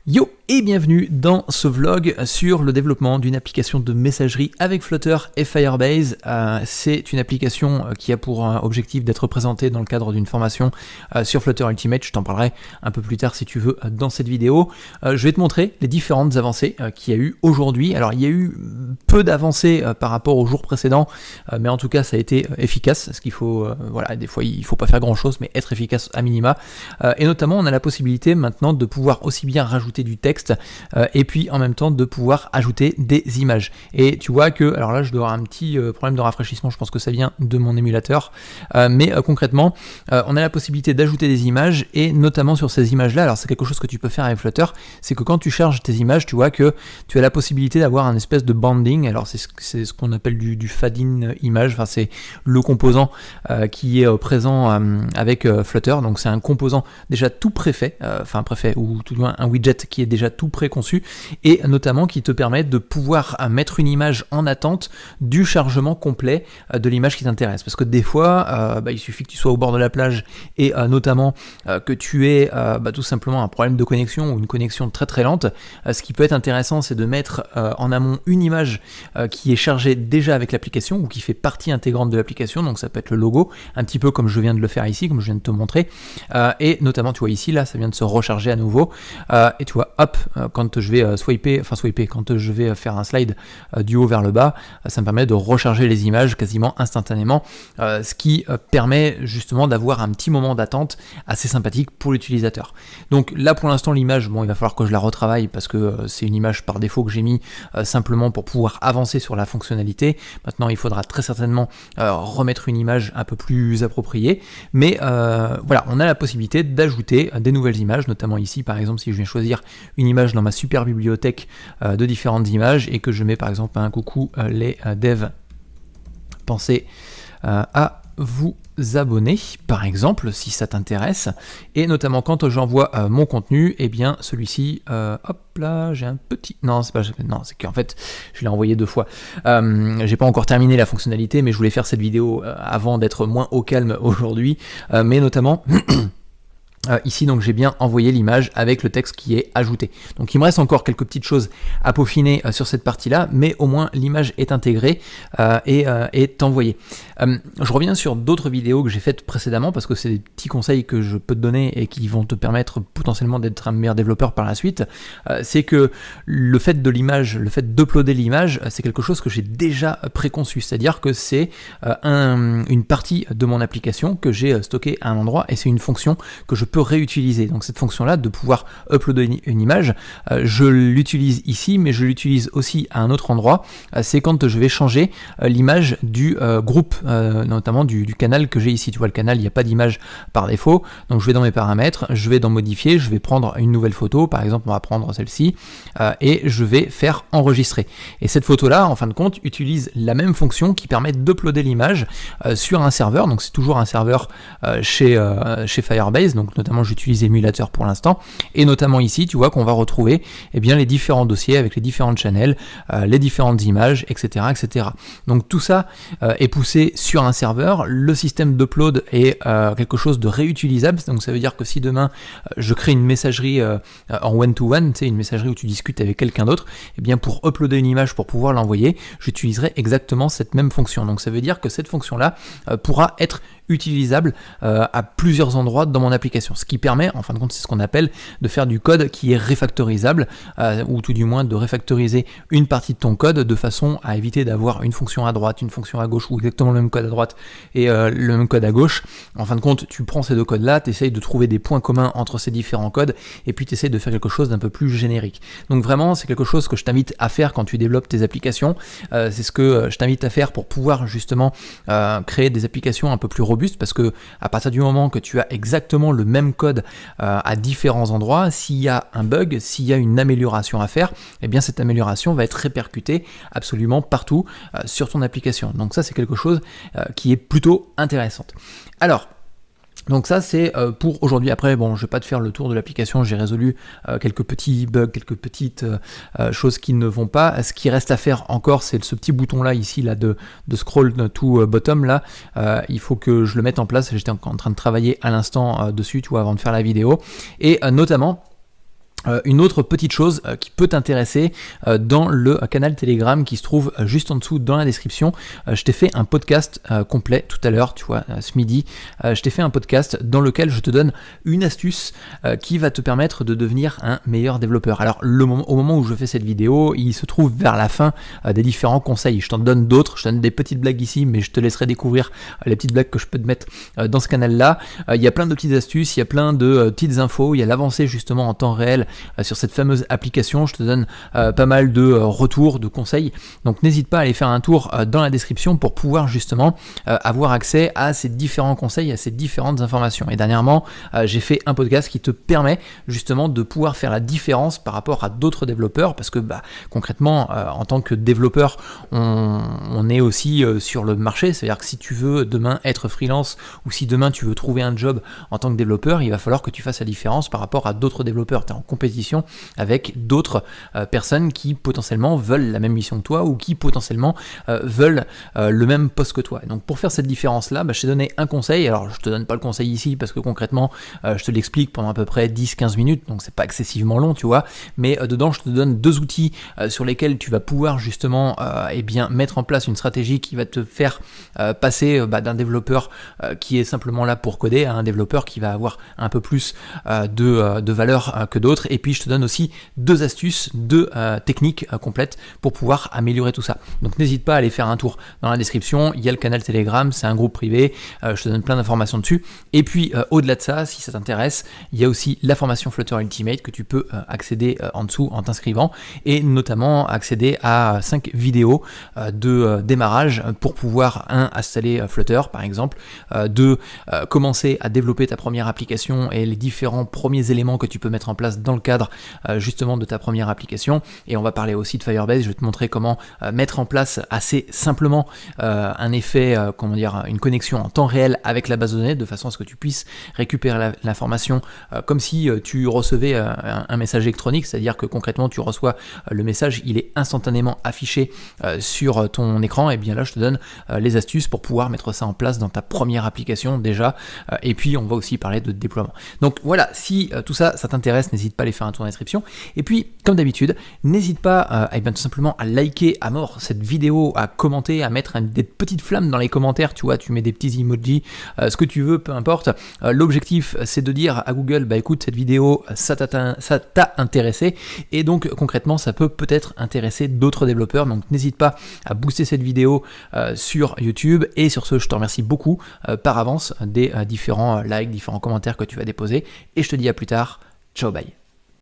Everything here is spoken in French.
Yo et bienvenue dans ce vlog sur le développement d'une application de messagerie avec Flutter et Firebase. C'est une application qui a pour objectif d'être présentée dans le cadre d'une formation sur Flutter Ultimate. Je t'en parlerai un peu plus tard si tu veux dans cette vidéo. Je vais te montrer les différentes avancées qu'il y a eu aujourd'hui. Alors il y a eu peu d'avancées par rapport aux jours précédents, mais en tout cas ça a été efficace. Ce qu'il faut, voilà, des fois il faut pas faire grand chose, mais être efficace à minima. Et notamment on a la possibilité maintenant de pouvoir aussi bien rajouter du texte et puis en même temps de pouvoir ajouter des images. Et tu vois que, alors là je dois avoir un petit problème de rafraîchissement, je pense que ça vient de mon émulateur, mais concrètement on a la possibilité d'ajouter des images et notamment sur ces images là, alors c'est quelque chose que tu peux faire avec Flutter, c'est que quand tu charges tes images, tu vois que tu as la possibilité d'avoir un espèce de banding. Alors c'est ce qu'on appelle du fade-in image, enfin c'est le composant qui est présent avec Flutter, donc c'est un composant déjà tout préfet, enfin préfet ou tout du moins un widget qui est déjà tout préconçu et notamment qui te permet de pouvoir mettre une image en attente du chargement complet de l'image qui t'intéresse. Parce que des fois, il suffit que tu sois au bord de la plage et notamment que tu aies tout simplement un problème de connexion ou une connexion très très lente. Ce qui peut être intéressant, c'est de mettre en amont une image qui est chargée déjà avec l'application ou qui fait partie intégrante de l'application. Donc ça peut être le logo, un petit peu comme je viens de le faire ici, comme je viens de te montrer. Et notamment, tu vois ici, là, ça vient de se recharger à nouveau. Et tu vois, hop, quand je vais swiper, quand je vais faire un slide du haut vers le bas, ça me permet de recharger les images quasiment instantanément, ce qui permet justement d'avoir un petit moment d'attente assez sympathique pour l'utilisateur. Donc là pour l'instant l'image, bon il va falloir que je la retravaille parce que c'est une image par défaut que j'ai mis simplement pour pouvoir avancer sur la fonctionnalité. Maintenant il faudra très certainement remettre une image un peu plus appropriée, mais voilà, on a la possibilité d'ajouter des nouvelles images, notamment ici par exemple si je viens choisir une image dans ma super bibliothèque de différentes images et que je mets par exemple un coucou les devs, pensez à vous abonner par exemple si ça t'intéresse, et notamment quand j'envoie mon contenu, et bien celui-ci, hop là, j'ai un petit, non c'est pas, non c'est qu'en fait je l'ai envoyé deux fois, j'ai pas encore terminé la fonctionnalité mais je voulais faire cette vidéo avant d'être moins au calme aujourd'hui, mais notamment ici donc j'ai bien envoyé l'image avec le texte qui est ajouté. Donc il me reste encore quelques petites choses à peaufiner sur cette partie là, mais au moins l'image est intégrée et est envoyée. Je reviens sur d'autres vidéos que j'ai faites précédemment parce que c'est des petits conseils que je peux te donner et qui vont te permettre potentiellement d'être un meilleur développeur par la suite. C'est que le fait de l'image, le fait d'uploader l'image, c'est quelque chose que j'ai déjà préconçu, c'est-à-dire que c'est une partie de mon application que j'ai stockée à un endroit et c'est une fonction que je peux réutiliser. Donc cette fonction là de pouvoir uploader une image, je l'utilise ici mais je l'utilise aussi à un autre endroit, c'est quand je vais changer l'image du groupe, notamment du canal que j'ai ici. Tu vois le canal, il n'y a pas d'image par défaut, donc je vais dans mes paramètres, je vais dans modifier, je vais prendre une nouvelle photo, par exemple on va prendre celle-ci et je vais faire enregistrer. Et cette photo là en fin de compte utilise la même fonction qui permet d'uploader l'image sur un serveur, donc c'est toujours un serveur chez Firebase, donc notamment j'utilise l'émulateur pour l'instant, et notamment ici tu vois qu'on va retrouver bien les différents dossiers avec les différentes channels, les différentes images, etc. etc. Donc tout ça est poussé sur un serveur. Le système d'upload est quelque chose de réutilisable, donc ça veut dire que si demain je crée une messagerie en one-to-one, une messagerie où tu discutes avec quelqu'un d'autre, et bien pour uploader une image pour pouvoir l'envoyer, j'utiliserai exactement cette même fonction. Donc ça veut dire que cette fonction là pourra être utilisable à plusieurs endroits dans mon application, ce qui permet, en fin de compte, c'est ce qu'on appelle de faire du code qui est refactorisable, ou tout du moins de refactoriser une partie de ton code de façon à éviter d'avoir une fonction à droite, une fonction à gauche, ou exactement le même code à droite et le même code à gauche. En fin de compte, tu prends ces deux codes-là, tu essayes de trouver des points communs entre ces différents codes, et puis tu essayes de faire quelque chose d'un peu plus générique. Donc vraiment, c'est quelque chose que je t'invite à faire quand tu développes tes applications, c'est ce que je t'invite à faire pour pouvoir justement créer des applications un peu plus robustes, parce que à partir du moment que tu as exactement le même code à différents endroits, s'il y a un bug, s'il y a une amélioration à faire, eh bien cette amélioration va être répercutée absolument partout sur ton application. Donc ça c'est quelque chose qui est plutôt intéressant. Alors donc ça c'est pour aujourd'hui. Après bon, je vais pas te faire le tour de l'application, j'ai résolu quelques petits bugs, quelques petites choses qui ne vont pas. Ce qui reste à faire encore, c'est ce petit bouton là ici là de scroll to bottom là, il faut que je le mette en place. J'étais en train de travailler à l'instant dessus, tu vois, avant de faire la vidéo, et notamment Une autre petite chose qui peut t'intéresser dans le canal Telegram qui se trouve juste en dessous dans la description. Je t'ai fait un podcast complet tout à l'heure, tu vois, ce midi. Je t'ai fait un podcast dans lequel je te donne une astuce qui va te permettre de devenir un meilleur développeur. Alors au moment où je fais cette vidéo, il se trouve vers la fin des différents conseils. Je t'en donne d'autres, je te donne des petites blagues ici, mais je te laisserai découvrir les petites blagues que je peux te mettre dans ce canal-là. Il y a plein de petites astuces, il y a plein de petites infos, il y a l'avancée justement en temps réel sur cette fameuse application. Je te donne pas mal de retours, de conseils, donc n'hésite pas à aller faire un tour dans la description pour pouvoir justement avoir accès à ces différents conseils, à ces différentes informations. Et dernièrement, j'ai fait un podcast qui te permet justement de pouvoir faire la différence par rapport à d'autres développeurs, parce que concrètement, en tant que développeur, on est aussi sur le marché. C'est-à-dire que si tu veux demain être freelance, ou si demain tu veux trouver un job en tant que développeur, il va falloir que tu fasses la différence par rapport à d'autres développeurs. Tu es en compétition avec d'autres personnes qui potentiellement veulent la même mission que toi, ou qui potentiellement veulent le même poste que toi. Et donc pour faire cette différence-là, je t'ai donné un conseil. Alors je te donne pas le conseil ici parce que concrètement, je te l'explique pendant à peu près 10-15 minutes, donc c'est pas excessivement long, tu vois, mais dedans je te donne 2 outils sur lesquels tu vas pouvoir justement mettre en place une stratégie qui va te faire passer d'un développeur qui est simplement là pour coder à un développeur qui va avoir un peu plus de valeur que d'autres. Et puis je te donne aussi 2 astuces, 2 techniques complètes pour pouvoir améliorer tout ça. Donc n'hésite pas à aller faire un tour dans la description, il y a le canal Telegram, c'est un groupe privé, je te donne plein d'informations dessus. Et puis au-delà de ça, si ça t'intéresse, il y a aussi la formation Flutter Ultimate que tu peux accéder en dessous en t'inscrivant, et notamment accéder à 5 vidéos de démarrage pour pouvoir installer Flutter par exemple, 2 commencer à développer ta première application et les différents premiers éléments que tu peux mettre en place dans le cadre justement de ta première application. Et on va parler aussi de Firebase. Je vais te montrer comment mettre en place assez simplement un effet, une connexion en temps réel avec la base de données, de façon à ce que tu puisses récupérer l'information comme si tu recevais un message électronique, c'est-à-dire que concrètement tu reçois le message, il est instantanément affiché sur ton écran. Et bien là je te donne les astuces pour pouvoir mettre ça en place dans ta première application déjà, et puis on va aussi parler de déploiement. Donc voilà, si tout ça t'intéresse, n'hésite pas à aller faire un tour dans la description. Et puis comme d'habitude, n'hésite pas tout simplement à liker à mort cette vidéo, à commenter, à mettre des petites flammes dans les commentaires, tu vois, tu mets des petits emojis, ce que tu veux, peu importe. L'objectif c'est de dire à Google, écoute, cette vidéo ça t'a intéressé, et donc concrètement ça peut peut-être intéresser d'autres développeurs. Donc n'hésite pas à booster cette vidéo sur YouTube. Et sur ce, je te remercie beaucoup par avance des différents likes, différents commentaires que tu vas déposer, et je te dis à plus tard. Ciao, bye.